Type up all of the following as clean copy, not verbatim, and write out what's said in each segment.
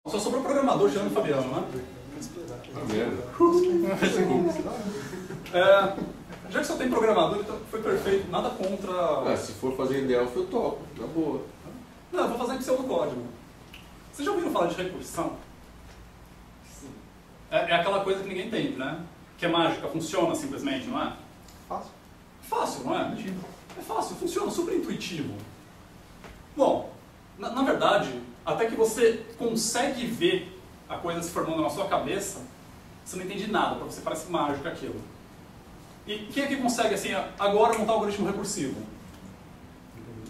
Só sobrou programador tirando o Fabiano, né? Já que só tem programador, então foi perfeito, nada contra... se for fazer em Delphi, eu topo, na boa. Não, eu vou fazer em pseudocódigo. Vocês já ouviram falar de recursão? Sim. É aquela coisa que ninguém entende, né? Que é mágica, funciona simplesmente, não é? Fácil. Fácil, não é? É fácil, funciona, super intuitivo. Bom, na verdade, até que você consegue ver a coisa se formando na sua cabeça, você não entende nada, para você parece mágico aquilo. E quem é que consegue, assim, agora montar um algoritmo recursivo?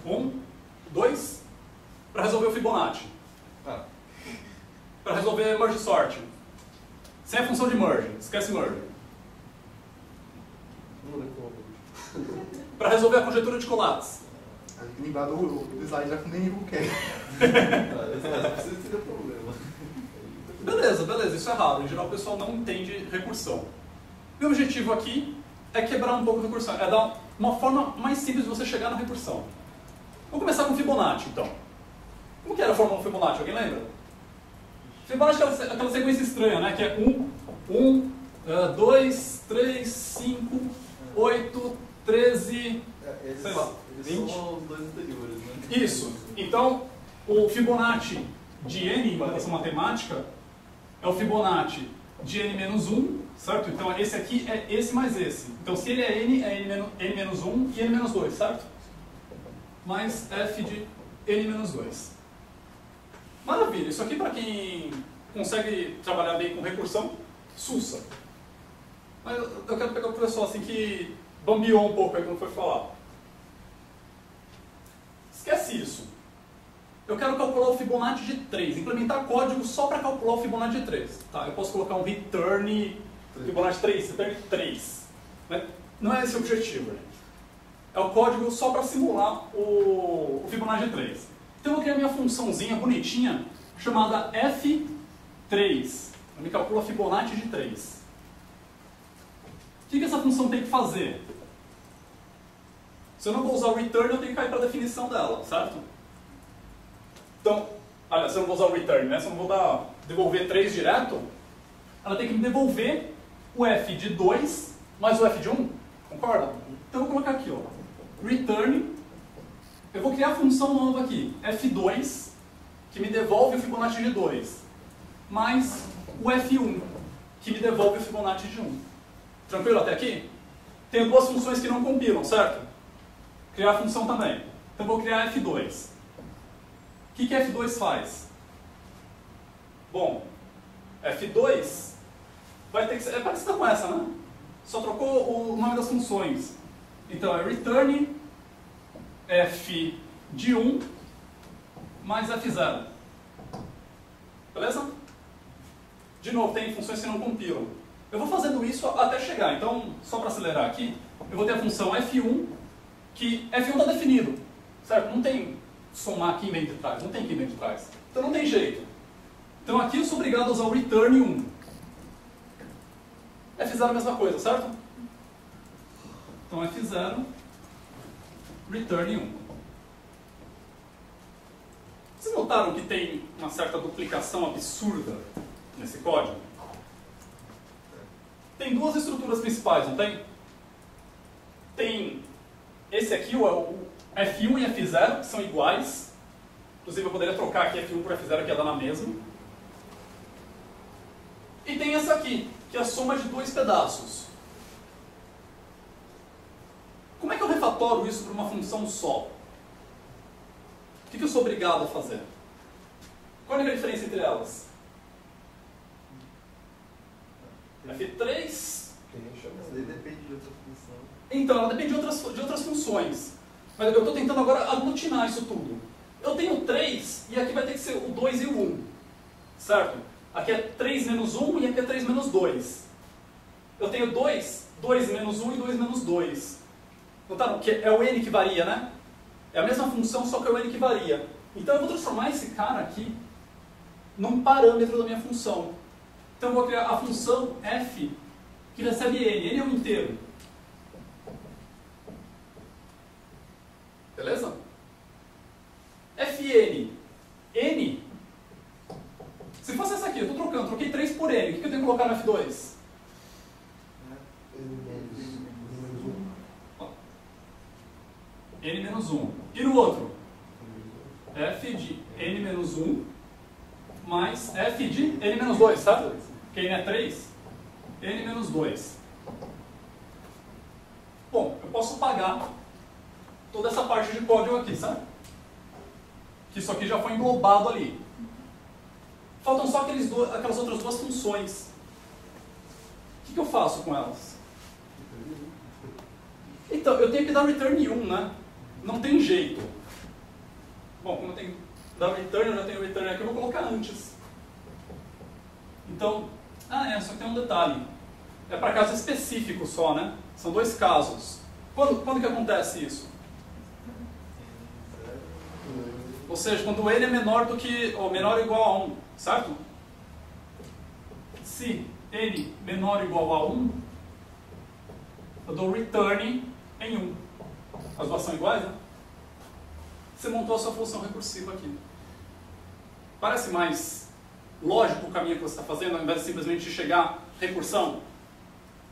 1, 2, para resolver o Fibonacci. Para resolver merge sort. Sem a função de merge, esquece merge. Para resolver a conjetura de Collatz. A gente lembrar do slide já que nem eu quero. Precisa ter problema. Beleza, isso é raro. Em geral o pessoal não entende recursão. Meu objetivo aqui é quebrar um pouco a recursão, é dar uma forma mais simples de você chegar na recursão. Vou começar com Fibonacci, então. Como que era a fórmula do Fibonacci? Alguém lembra? Fibonacci é aquela sequência estranha, né? Que é 1, 2, 3, 5, 8, 13, sei lá, 20. Eles são os dois anteriores, né? Isso. Então, o Fibonacci de n em notação matemática é o Fibonacci de n menos 1, certo? Então, esse aqui é esse mais esse. Então, se ele é n menos 1 e n menos 2, certo? Mais f de n menos 2. Maravilha. Isso aqui, para quem consegue trabalhar bem com recursão, sussa. Mas eu quero pegar o pessoal assim que bambiou um pouco aí quando foi falar. Esquece isso. Eu quero calcular o Fibonacci de 3, implementar código só para calcular o Fibonacci de 3. Tá, eu posso colocar um return Fibonacci 3, return 3. Mas não é esse o objetivo, gente. É o código só para simular o Fibonacci de 3. Então eu vou criar minha funçãozinha bonitinha chamada f3. Ela me calcula Fibonacci de 3. O que essa função tem que fazer? Se eu não vou usar o return, eu tenho que cair para a definição dela, certo? Então, olha, se eu não vou usar o return, né? Se eu não vou devolver 3 direto, ela tem que me devolver o f de 2 mais o f de 1, concorda? Então eu vou colocar aqui, ó, return, eu vou criar a função nova aqui, f2, que me devolve o Fibonacci de 2, mais o f1, que me devolve o Fibonacci de 1. Tranquilo até aqui? Tenho duas funções que não compilam, certo? Criar a função também. Então vou criar f2. O que f2 faz? Bom, f2 vai ter que ser... É parecido com essa, né? Só trocou o nome das funções. Então é return f de 1 mais f0. Beleza? De novo, tem funções que não compilam. Eu vou fazendo isso até chegar. Então, só para acelerar aqui, eu vou ter a função f1, que f1 está definido, certo? Não tem somar aqui em vez de trás, não tem aqui em vez de trás. Então não tem jeito. Então aqui eu sou obrigado a usar o return 1. f0 é a mesma coisa, certo? Então f0, return 1. Vocês notaram que tem uma certa duplicação absurda nesse código? Tem duas estruturas principais, não tem? Tem esse aqui, o F1 e F0, que são iguais. Inclusive eu poderia trocar aqui F1 por F0, que ia dar na mesma. E tem essa aqui, que é a soma de dois pedaços. Como é que eu refatoro isso para uma função só? O que eu sou obrigado a fazer? Qual é a diferença entre elas? F3... Isso aí depende de outra função. Então, ela depende de outras funções. Mas eu estou tentando agora aglutinar isso tudo. Eu tenho 3 e aqui vai ter que ser o 2 e o 1. Certo? Aqui é 3 menos 1 e aqui é 3 menos 2. Eu tenho 2 menos 1 e 2 menos 2. Notaram que é o n que varia, né? É a mesma função, só que é o n que varia. Então eu vou transformar esse cara aqui num parâmetro da minha função. Então eu vou criar a função f que recebe n. N é um inteiro. Beleza? Fn. N. Se Se fosse essa aqui, eu estou trocando, troquei 3 por n, o que eu tenho que colocar no F2? N menos 1. E no outro? F de N menos 1 mais F de N menos 2, tá? Porque N é 3. N menos 2. Bom, eu posso pagar toda essa parte de código aqui, sabe? Que isso aqui já foi englobado ali. Faltam só aquelas outras duas funções. O que eu faço com elas? Então, eu tenho que dar return 1, né? Não tem jeito. Bom, como eu tenho que dar return, eu já tenho return aqui, eu vou colocar antes. Então, só tem um detalhe. É para casos específicos só, né? São 2 casos. Quando que acontece isso? Ou seja, quando n é menor do que, ou menor ou igual a 1, certo? Se n menor ou igual a 1, eu dou return em 1. As duas são iguais, né? Você montou a sua função recursiva aqui. Parece mais lógico o caminho que você está fazendo, ao invés de simplesmente chegar recursão?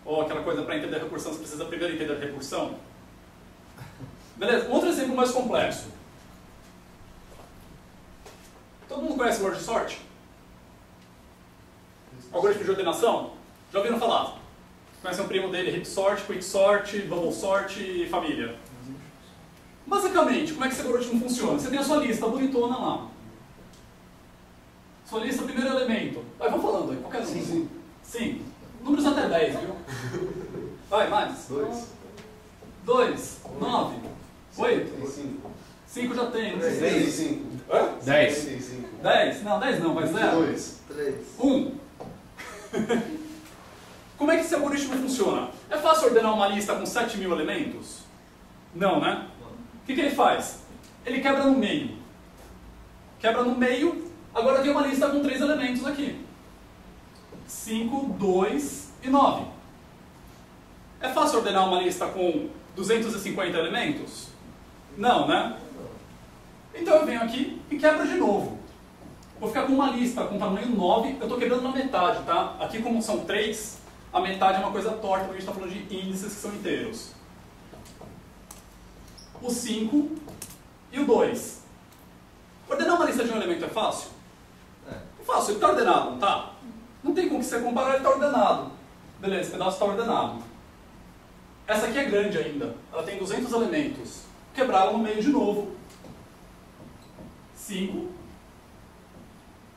Ou aquela coisa, para entender a recursão, você precisa primeiro entender a recursão? Beleza, outro exemplo mais complexo. Todo mundo conhece o word sort? Algoritmo de ordenação? Já ouviram falar? Conhece um primo dele, heap sort, quick sort, bubble sort e família. Basicamente, como é que esse algoritmo funciona? Você tem a sua lista bonitona lá. Sua lista, primeiro elemento. Vai, vamos falando aí, qualquer número. Sim. Números até 10, viu? Vai, mais. 2, 9, 8, 5 já tem. 10 e 5. 10. 10? Não, 10 não, vai 0. 2. 3. 1. Como é que esse algoritmo funciona? É fácil ordenar uma lista com 7.000 elementos? Não, né? O que ele faz? Ele quebra no meio. Quebra no meio, agora tem uma lista com 3 elementos aqui. 5, 2 e 9. É fácil ordenar uma lista com 250 elementos? Não, né? Então eu venho aqui e quebro de novo. Vou ficar com uma lista com tamanho 9, eu estou quebrando na metade, tá? Aqui como são 3, a metade é uma coisa torta, porque a gente está falando de índices que são inteiros. O 5 e o 2. Ordenar uma lista de um elemento é fácil? É fácil, ele está ordenado, não está? Não tem com que você comparar, ele está ordenado. Beleza, esse pedaço está ordenado. Essa aqui é grande ainda, ela tem 200 elementos. Quebrar ela no meio de novo. 5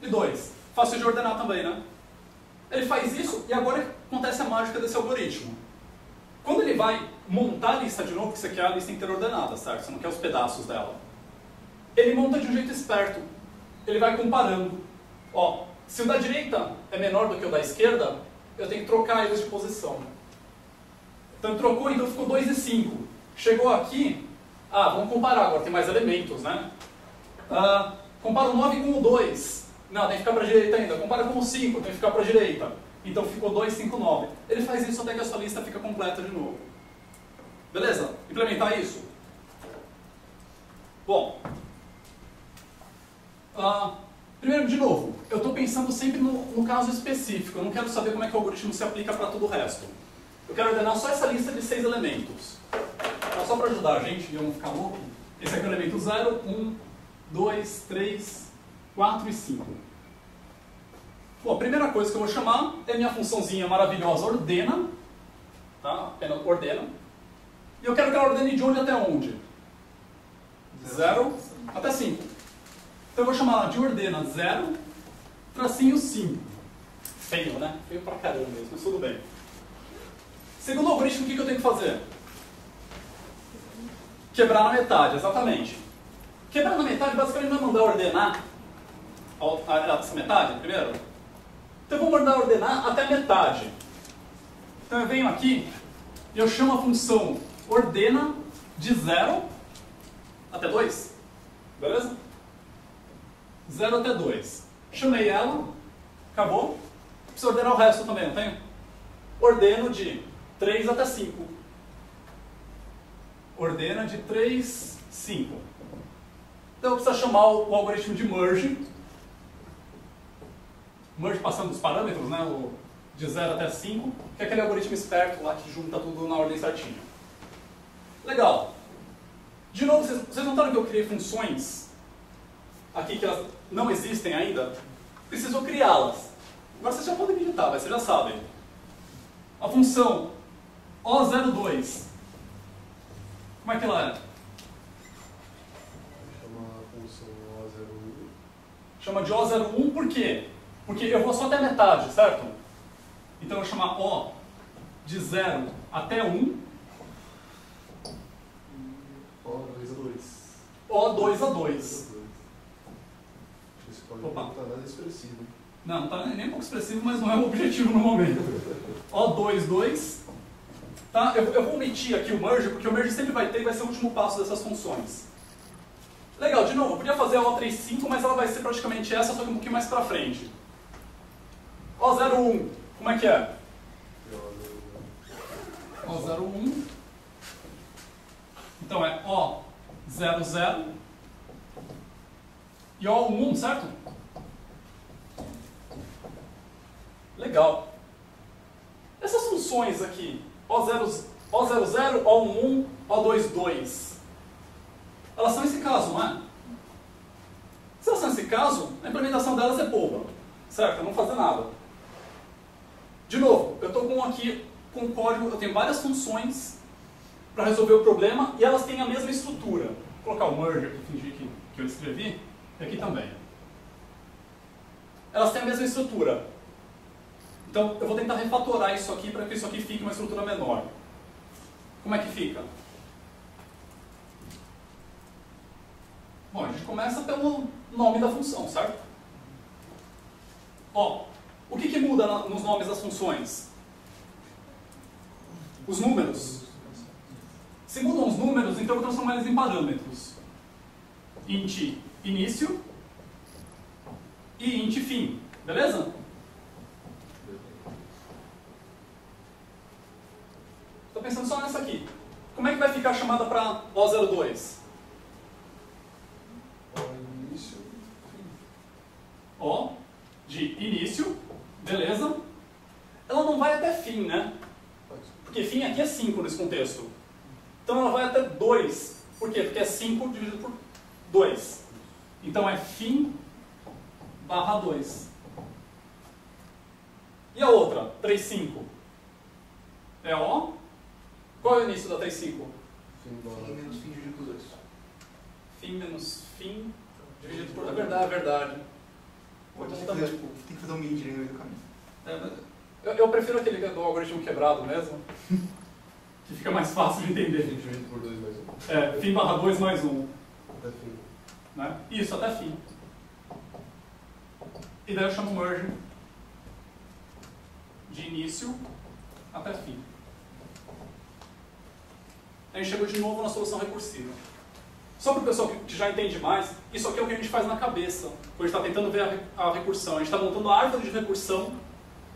e 2. Fácil de ordenar também, né? Ele faz isso e agora acontece a mágica desse algoritmo. Quando ele vai montar a lista de novo, porque você quer a lista inteira ordenada, certo? Você não quer os pedaços dela. Ele monta de um jeito esperto. Ele vai comparando. Ó, se o da direita é menor do que o da esquerda, eu tenho que trocar eles de posição. Então trocou, então ficou 2 e 5. Chegou aqui, vamos comparar, agora tem mais elementos, né? Compara o 9 com o 2. Não, tem que ficar para a direita ainda. Compara com o 5, tem que ficar para a direita. Então ficou 2, 5, 9. Ele faz isso até que a sua lista fica completa de novo. Beleza? Implementar isso? Bom. Primeiro, de novo, eu estou pensando sempre no caso específico. Eu não quero saber como é que o algoritmo se aplica para todo o resto. Eu quero ordenar só essa lista de 6 elementos. Então, só para ajudar a gente e eu não ficar louco, esse aqui é o elemento 0, 1, 2, 3, 4 e 5. Bom, a primeira coisa que eu vou chamar é minha funçãozinha maravilhosa ordena. Tá? Apenas ordena. E eu quero que ela ordene de onde até onde? 0 até 5. Então eu vou chamar ela de ordena 0, tracinho 5. Feio, né? Feio pra caramba mesmo, mas tudo bem. Segundo algoritmo, o que eu tenho que fazer? Quebrar na metade, exatamente. Quebrar na metade basicamente vai mandar ordenar essa metade primeiro. Então eu vou mandar ordenar até a metade. Então eu venho aqui e eu chamo a função ordena de 0 até 2. Beleza? 0 até 2. Chamei ela, acabou. Preciso ordenar o resto também, não tenho? Ordeno de 3 até 5. Ordena de 3, 5. Então eu preciso chamar o algoritmo de merge merge passando os parâmetros, né, de 0 até 5, que é aquele algoritmo esperto lá que junta tudo na ordem certinha. Legal. De novo, vocês notaram que eu criei funções aqui que elas não existem ainda? Preciso criá-las. Agora vocês já podem digitar, mas vocês já sabem. A função O02, como é que ela é? Chama a função O01. Chama de O01 por quê? Porque eu vou só até a metade, certo? Então eu vou chamar O de 0 até 1. O2 a 2. O2 a 2. Esse código Opa. não está nada expressivo. Não está nem um pouco expressivo, mas não é o objetivo no momento. O2, 2. Tá? Eu vou omitir aqui o merge, porque o merge sempre vai ter e vai ser o último passo dessas funções. Legal, de novo, eu podia fazer a O35, mas ela vai ser praticamente essa, só que um pouquinho mais pra frente. O01, como é que é? O01. Então é O00 e O11, certo? Legal. Essas funções aqui, O00, O11, O22, elas são esse caso, não é? Se elas são esse caso, a implementação delas é boba, certo? Eu não vou fazer nada. De novo, eu estou aqui com o código, eu tenho várias funções para resolver o problema e elas têm a mesma estrutura. Vou colocar o merge aqui, fingir que eu escrevi, e aqui também. Elas têm a mesma estrutura. Então, eu vou tentar refatorar isso aqui para que isso aqui fique uma estrutura menor. Como é que fica? Bom, a gente começa pelo nome da função, certo? Ó, o que muda nos nomes das funções? Os números. Se mudam os números, então eu vou transformar eles em parâmetros. Int início e int fim. Beleza? Estou pensando só nessa aqui. Como é que vai ficar a chamada para O02? Início. O de início, beleza? Ela não vai até fim, né? Porque fim aqui é 5 nesse contexto. Então ela vai até 2. Por quê? Porque é 5 dividido por 2. Então é fim barra 2. E a outra? 3,5. É O. Qual é o início da 3,5? Fim Fim menos fim dividido por 2. Fim menos fim dividido por... É verdade. Pode ter que fazer, tipo, tem que fazer um mid no meio do caminho. Eu prefiro aquele do algoritmo quebrado mesmo. Que fica mais fácil de entender. Fim dividido por 2 mais 1. É, fim barra 2 mais 1. Até fim. Né? Isso, até fim. E daí eu chamo merge de início até fim. A gente chegou de novo na solução recursiva. Só para o pessoal que já entende mais, isso aqui é o que a gente faz na cabeça. Quando a gente está tentando ver a recursão. A gente está montando a árvore de recursão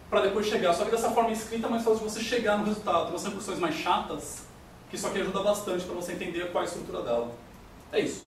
para depois chegar. Só que dessa forma escrita é mais fácil de você chegar no resultado. Tem umas recursões mais chatas, que isso aqui ajuda bastante para você entender qual é a estrutura dela. É isso.